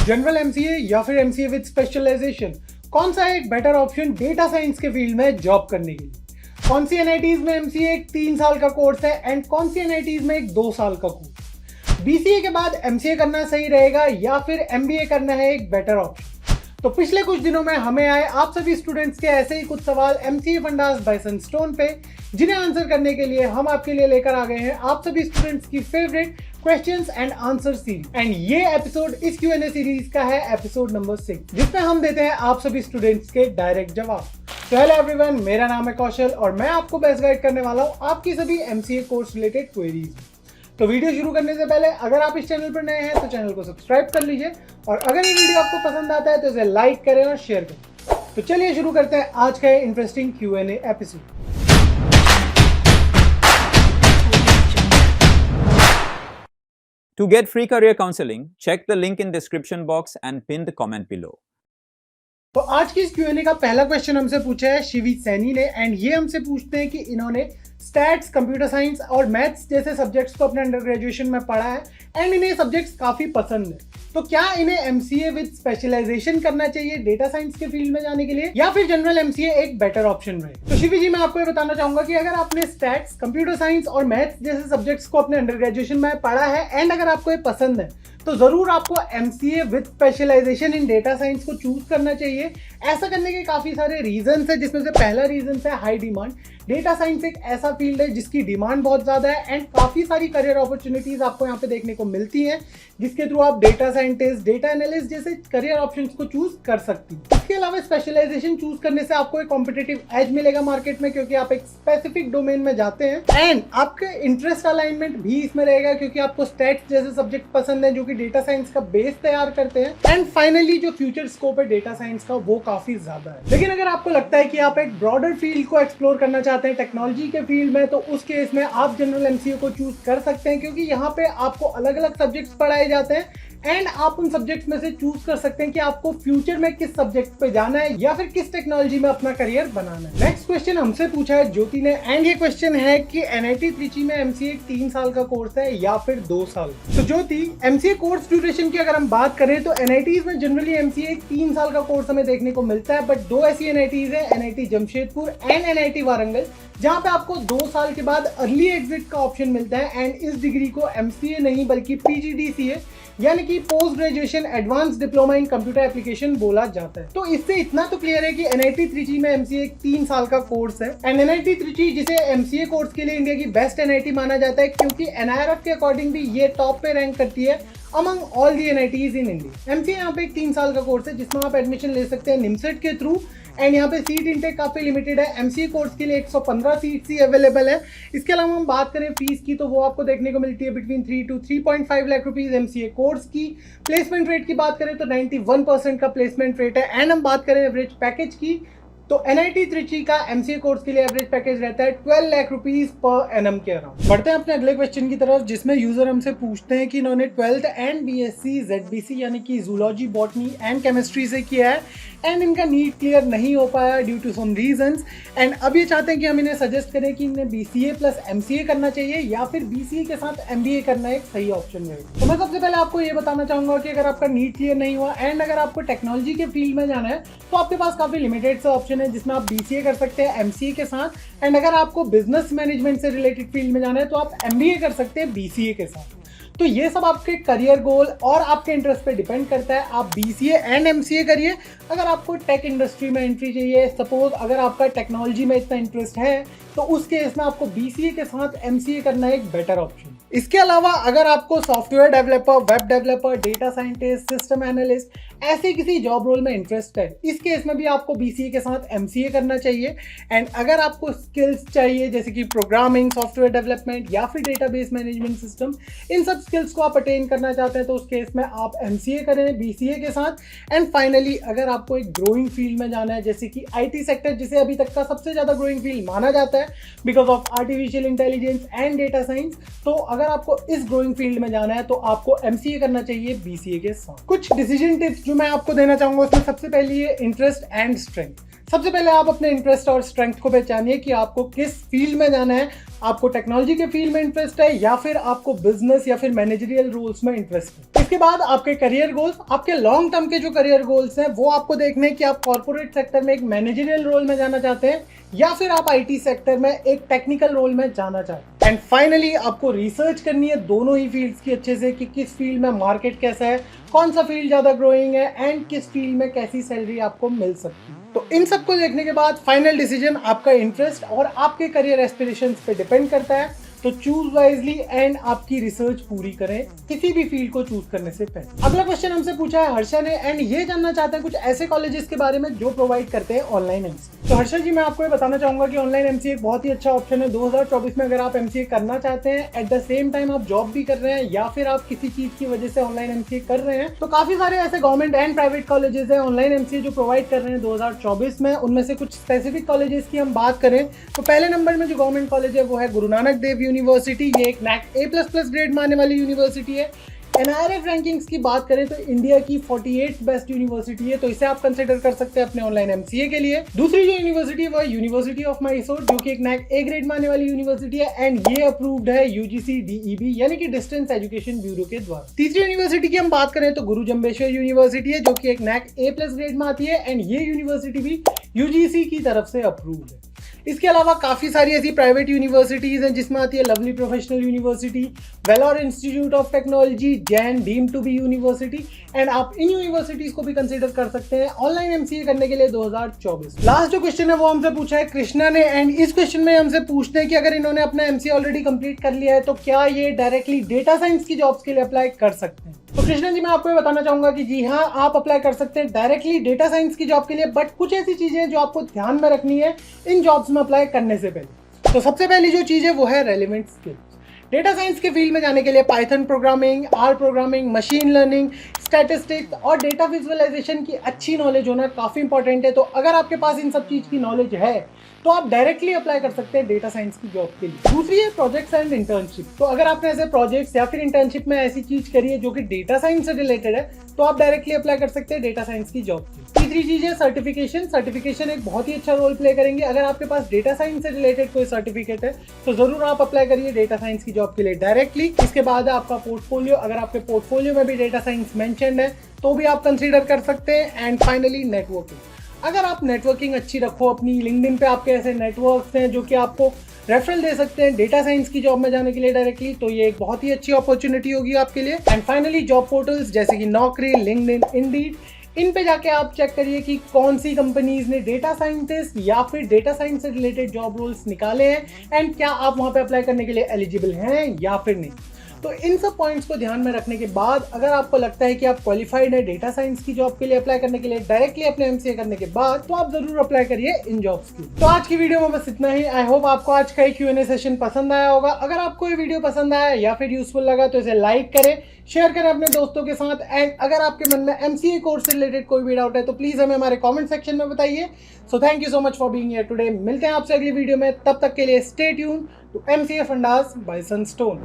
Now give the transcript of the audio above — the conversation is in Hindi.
जनरल एमसीए या फिर एमसीए विद स्पेशलाइजेशन, कौन सा है एक बेटर ऑप्शन डेटा साइंस के फील्ड में जॉब करने के लिए? कौन सी एनआईटीज में एमसीए एक 3 साल का कोर्स है एंड कौन सी एनआईटीज में एक 2 साल का कोर्स? बीसीए के बाद एमसीए करना सही रहेगा या फिर एमबीए करना है एक बेटर ऑप्शन? तो पिछले कुछ दिनों में हमें आए आप सभी स्टूडेंट्स के ऐसे ही कुछ सवाल एमसीए फंडास बाय सनस्टोन पे, जिन्हें आंसर करने के लिए हम आपके लिए लेकर आ गए हैं आप सभी स्टूडेंट्स की favourite questions and answer series. And ये एपिसोड इस क्यूएनए सीरीज का है एपिसोड नंबर 6, जिसमें हम देते हैं आप सभी स्टूडेंट्स के डायरेक्ट जवाब। तो हेलो एवरीवन, मेरा नाम है कौशल और मैं आपको बेस्ट गाइड करने वाला हूँ आपकी सभी एमसीए कोर्स रिलेटेड क्वेरीज। तो वीडियो शुरू करने से पहले अगर आप इस चैनल पर नए हैं तो चैनल को सब्सक्राइब कर लीजिए और अगर ये वीडियो आपको पसंद आता है तो इसे लाइक करें और शेयर करें। तो चलिए शुरू करते हैं आज का interesting Q&A episode. To get free career counseling, check the link in description box and pin the comment below. तो आज की इस क्यूएनए का पहला क्वेश्चन हमसे पूछा है शिवी सैनी ने एंड ये हमसे पूछते हैं कि इन्होंने स्टैट्स, कंप्यूटर साइंस और मैथ्स जैसे सब्जेक्ट्स को अपने अंडर ग्रेजुएशन में पढ़ा है एंड इन्हें सब्जेक्ट्स काफी पसंद है। तो क्या इन्हें एमसीए विद स्पेशलाइजेशन करना चाहिए डेटा साइंस के फील्ड में जाने के लिए या फिर जनरल एमसीए एक बेटर ऑप्शन रहे? तो शिवी जी, मैं आपको ये बताना चाहूंगा कि अगर आपने स्टैट्स, कंप्यूटर साइंस और मैथ्स जैसे सब्जेक्ट्स को अपने अंडर ग्रेजुएशन में पढ़ा है एंड अगर आपको ये पसंद है तो जरूर आपको MCA with specialization in data science को चूज करना चाहिए। ऐसा करने के काफी सारे रीजंस है, जिसमें से पहला रीजन है हाई डिमांड। डेटा साइंस एक ऐसा फील्ड है जिसकी डिमांड बहुत ज्यादा है एंड काफी सारी करियर अपॉर्चुनिटीज आपको यहाँ पे देखने को मिलती हैं, जिसके थ्रू आप डेटा साइंटिस्ट, डेटा एनालिस्ट जैसे करियर ऑप्शंस को चूज कर सकती हैं। इसके अलावा स्पेशलाइजेशन चूज करने से आपको एक कॉम्पिटिटिव एज मिलेगा मार्केट में, क्योंकि आप एक स्पेसिफिक डोमेन में जाते हैं एंड आपके इंटरेस्ट अलाइनमेंट भी इसमें रहेगा, क्योंकि आपको स्टैट्स जैसे सब्जेक्ट पसंद है जो कि डेटा साइंस का बेस तैयार करते हैं एंड फाइनली जो फ्यूचर स्कोप है डेटा साइंस का वो काफी ज्यादा है। लेकिन अगर आपको लगता है कि आप एक ब्रॉडर फील्ड को एक्सप्लोर करना चाहते हैं टेक्नोलॉजी के फील्ड में, तो उस केस में आप जनरल एमसीए को चूज कर सकते हैं, क्योंकि यहाँ पे आपको अलग अलग सब्जेक्ट्स पढ़ाए जाते हैं एंड आप उन सब्जेक्ट्स में से चूज कर सकते हैं कि आपको फ्यूचर में किस सब्जेक्ट पे जाना है या फिर किस टेक्नोलॉजी में अपना करियर बनाना है। नेक्स्ट क्वेश्चन हमसे पूछा है ज्योति ने एंड ये क्वेश्चन है कि एनआईटी त्रिची में एमसीए 3 साल का कोर्स है या फिर 2 साल। तो ज्योति, एमसीए कोर्स ड्यूरेशन की अगर हम बात करें तो एनआईटीज में जनरली एमसीए 3 साल का कोर्स हमें देखने को मिलता है, बट 2 ऐसी एनआईटीज है, NIT Jamshedpur and NIT Warangal, जहां पे आपको 2 साल के बाद अर्ली एग्जिट का ऑप्शन मिलता है एंड इस डिग्री को एमसीए नहीं बल्कि पीजीडीसीए यानी कि post graduation advance diploma in computer application बोला जाता है। तो इससे इतना तो क्लियर है कि एनआईटी त्रिची में एमसीए 3 साल का कोर्स है एंड एनआईटी त्रिची जिसे एमसीए कोर्स के लिए इंडिया की बेस्ट एनआईटी माना जाता है, क्योंकि एनआईआरएफ के अकॉर्डिंग भी ये टॉप पे रैंक करती है among all the NITs in India. MCA यहाँ पे एक 3 साल का कोर्स है जिसमें आप एडमिशन ले सकते हैं निमसेट के थ्रू एंड यहाँ पे सीट इंटेक काफी लिमिटेड है। एमसीए कोर्स के लिए 115 सीट्स ही अवेलेबल है। इसके अलावा हम बात करें फीस की तो वो आपको देखने को मिलती है between 3 to 3.5 lakh rupees MCA course की। प्लेसमेंट रेट की बात करें तो 91% का प्लेसमेंट रेट है एंड हम बात करें एवरेज पैकेज की तो एनआईटी त्रिची का एमसीए कोर्स के लिए एवरेज पैकेज रहता है 12 लाख रुपीज पर एनम के अराउंड। बढ़ते हैं अपने अगले क्वेश्चन की तरफ, जिसमें यूजर हमसे पूछते हैं कि इन्होंने 12th एंड बीएससी जेडबीसी यानी कि जूलॉजी, बॉटनी एंड केमिस्ट्री से किया है एंड इनका नीट क्लियर नहीं हो पाया due to some reasons and अब ये चाहते हैं कि हम इन्हें सजेस्ट करें कि इन्हें बीसीए प्लस एमसीए करना चाहिए या फिर बीसीए के साथ एमबीए करना एक सही ऑप्शन है। तो मैं सबसे पहले आपको ये बताना चाहूंगा कि अगर आपका नीट क्लियर नहीं हुआ एंड अगर आपको टेक्नोलॉजी के फील्ड में जाना है तो आपके पास काफी लिमिटेड से ऑप्शन है, जिसमें आप बीसीए कर सकते हैं एमसीए के साथ एंड अगर आपको बिजनेस मैनेजमेंट से रिलेटेड फील्ड में जाना है तो आप एमबीए कर सकते हैं बीसीए के साथ। तो ये सब आपके करियर गोल और आपके इंटरेस्ट पे डिपेंड करता है। आप बीसीए एंड एमसीए करिए अगर आपको टेक इंडस्ट्री में एंट्री चाहिए। सपोज अगर आपका टेक्नोलॉजी में इतना इंटरेस्ट है तो उस केस में आपको बीसीए के साथ एमसीए करना एक बेटर ऑप्शन। इसके अलावा अगर आपको software developer, web developer, data scientist, system analyst ऐसे किसी जॉब रोल में इंटरेस्ट है, इस केस में भी आपको बीसीए के साथ एमसीए करना चाहिए। एंड अगर आपको स्किल्स चाहिए जैसे कि प्रोग्रामिंग, सॉफ्टवेयर डेवलपमेंट या फिर डेटाबेस मैनेजमेंट सिस्टम, इन सब स्किल्स को आप अटेन करना चाहते हैं तो उस केस में आप एमसीए करें बीसीए के साथ। एंड फाइनली अगर आपको एक ग्रोइंग फील्ड में जाना है जैसे कि आईटी सेक्टर, जिसे अभी तक का सबसे ज्यादा ग्रोइंग फील्ड माना जाता है because of artificial intelligence and data science, तो अगर आपको इस ग्रोइंग फील्ड में जाना है तो आपको एमसीए करना चाहिए बीसीए के साथ। कुछ डिसीजन टिप्स जो मैं आपको देना चाहूंगा उसमें सबसे पहली है इंटरेस्ट एंड स्ट्रेंथ। सबसे पहले आप अपने इंटरेस्ट और स्ट्रेंथ को पहचानिए कि आपको किस फील्ड में जाना है। आपको टेक्नोलॉजी के फील्ड में इंटरेस्ट है या फिर आपको बिजनेस या फिर मैनेजरियल रोल्स में इंटरेस्ट है। इसके बाद आपके करियर गोल्स, आपके लॉन्ग टर्म के जो करियर गोल्स हैं वो आपको देखने हैं कि आप कॉर्पोरेट सेक्टर में एक मैनेजरियल रोल में जाना चाहते हैं या फिर आप आईटी सेक्टर में एक टेक्निकल रोल में जाना चाहते हैं। एंड फाइनली आपको रिसर्च करनी है दोनों ही फील्ड्स की अच्छे से कि किस फील्ड में मार्केट कैसा है, कौन सा फील्ड ज़्यादा ग्रोइंग है एंड किस फील्ड में कैसी सैलरी आपको मिल सकती है। तो इन सबको देखने के बाद फाइनल डिसीजन आपका इंटरेस्ट और आपके करियर एस्पिरेशंस पे डिपेंड करता है। तो चूज वाइजली एंड आपकी रिसर्च पूरी करें किसी भी फील्ड को चूज करने से पहले। अगला क्वेश्चन हमसे पूछा है हर्षा ने एंड ये जानना चाहते हैं कुछ ऐसे कॉलेजेस के बारे में जो प्रोवाइड करते हैं ऑनलाइन एमसीए। तो हर्षा जी, मैं आपको ये बताना चाहूंगा कि ऑनलाइन एमसीए एक बहुत ही अच्छा ऑप्शन है 2024 में। अगर आप एमसीए करना चाहते हैं एट द सेम टाइम आप जॉब भी कर रहे हैं या फिर आप किसी चीज की वजह से ऑनलाइन एमसीए कर रहे हैं, तो काफी सारे ऐसे गवर्नमेंट एंड प्राइवेट कॉलेजेस हैं ऑनलाइन एमसीए जो प्रोवाइड कर रहे हैं 2024 में। उनमें से कुछ स्पेसिफिक कॉलेजेस की हम बात करें तो पहले नंबर में जो गवर्नमेंट कॉलेज है वो है गुरु नानक देव यूनिवर्सिटी। ये एक NAC A++ ग्रेड मानने वाली यूनिवर्सिटी है। NIRF रैंकिंग्स की बात करें तो इंडिया की 48th बेस्ट यूनिवर्सिटी है, तो इसे आप कंसिडर कर सकते हैं अपने ऑनलाइन एमसीए के लिए। दूसरी जो यूनिवर्सिटी है वो यूनिवर्सिटी ऑफ मैसूर, जो कि एक NAC A ग्रेड मानने वाली यूनिवर्सिटी है एंड ये अप्रूव्ड है UGC DEB यानी कि डिस्टेंस एजुकेशन ब्यूरो के द्वारा। तीसरी यूनिवर्सिटी की हम बात करें तो गुरु जम्बेश्वर यूनिवर्सिटी है, जो कि एक NAC A+ ग्रेड में आती है एंड ये यूनिवर्सिटी भी UGC की तरफ से अप्रूव्ड है। इसके अलावा काफ़ी सारी ऐसी प्राइवेट यूनिवर्सिटीज़ हैं जिसमें आती है lovely professional university, Vellore institute of technology, Jain deem to be university and आप इन यूनिवर्सिटीज़ को भी कंसीडर कर सकते हैं ऑनलाइन एमसीए करने के लिए 2024। लास्ट जो क्वेश्चन है वो हमसे पूछा है कृष्णा ने एंड इस क्वेश्चन में हमसे पूछते हैं कि अगर इन्होंने अपना एमसीए ऑलरेडी कंप्लीट कर लिया है तो क्या ये डायरेक्टली डेटा साइंस की जॉब्स के लिए अप्लाई कर सकते हैं। तो कृष्णा जी, मैं आपको ये बताना चाहूंगा कि जी हाँ, आप अप्लाई कर सकते हैं डायरेक्टली डेटा साइंस की जॉब के लिए, बट कुछ ऐसी चीजें जो आपको ध्यान में रखनी है इन जॉब्स में अप्लाई करने से पहले। तो सबसे पहली जो चीज है वो है रेलेवेंट स्किल्स। डेटा साइंस के फील्ड में जाने के लिए Python programming, R programming, machine learning, statistics और डेटा विजुअलाइजेशन की अच्छी नॉलेज होना काफ़ी इंपॉर्टेंट है। तो अगर आपके पास इन सब चीज़ की नॉलेज है तो आप डायरेक्टली अप्लाई कर सकते हैं डेटा साइंस की जॉब के लिए। दूसरी है प्रोजेक्ट्स एंड इंटर्नशिप। तो अगर आपने ऐसे प्रोजेक्ट्स या फिर इंटर्नशिप में ऐसी चीज़ करी है जो कि डेटा साइंस से रिलेटेड है तो आप डायरेक्टली अप्लाई कर सकते हैं डेटा साइंस की जॉब के लिए। तीसरी चीज़ है सर्टिफिकेशन। सर्टिफिकेशन एक बहुत ही अच्छा रोल प्ले करेंगे। अगर आपके पास डेटा साइंस से रिलेटेड कोई सर्टिफिकेट है तो ज़रूर आप अप्लाई करिए डेटा साइंस की जॉब के लिए डायरेक्टली। इसके बाद आपका पोर्टफोलियो, अगर आपके पोर्टफोलियो में भी डेटा साइंस मेंशन्ड है तो भी आप कंसीडर कर सकते हैं। And finally networking. अगर आप नेटवर्किंग अच्छी रखो अपनी, लिंक्डइन पे आपके ऐसे नेटवर्क्स हैं जो कि आपको रेफरल दे सकते हैं डेटा साइंस की जॉब में जाने के लिए डायरेक्टली, तो ये एक बहुत ही अच्छी अपॉर्चुनिटी होगी आपके लिए। एंड फाइनली जॉब पोर्टल्स जैसे कि नौकरी, लिंक्डइन, इंडीड, इन पे जाके आप चेक करिए कि कौन सी कंपनीज ने डेटा साइंटिस्ट या फिर डेटा साइंस से रिलेटेड जॉब रोल्स निकाले हैं एंड क्या आप वहाँ पे अप्लाई करने के लिए एलिजिबल हैं या फिर नहीं। तो इन सब पॉइंट्स को ध्यान में रखने के बाद अगर आपको लगता है कि आप क्वालिफाइड है डेटा साइंस की जॉब के लिए अप्लाई करने के लिए डायरेक्टली अपने एमसीए करने के बाद, तो आप जरूर अप्लाई करिए इन जॉब्स की। तो आज की वीडियो में बस इतना ही। आई होप आपको आज का Q&A सेशन पसंद आया होगा। अगर आपको ये वीडियो पसंद आया या फिर यूजफुल लगा तो इसे लाइक करें, शेयर करें अपने दोस्तों के साथ एंड अगर आपके मन में एमसीए कोर्स से रिलेटेड कोई भी डाउट है तो प्लीज हमें हमारे कमेंट सेक्शन में बताइए। So thank you so much for being here today. मिलते हैं आपसे अगली वीडियो में, तब तक के लिए stay tune to MCA fundas by Sunstone.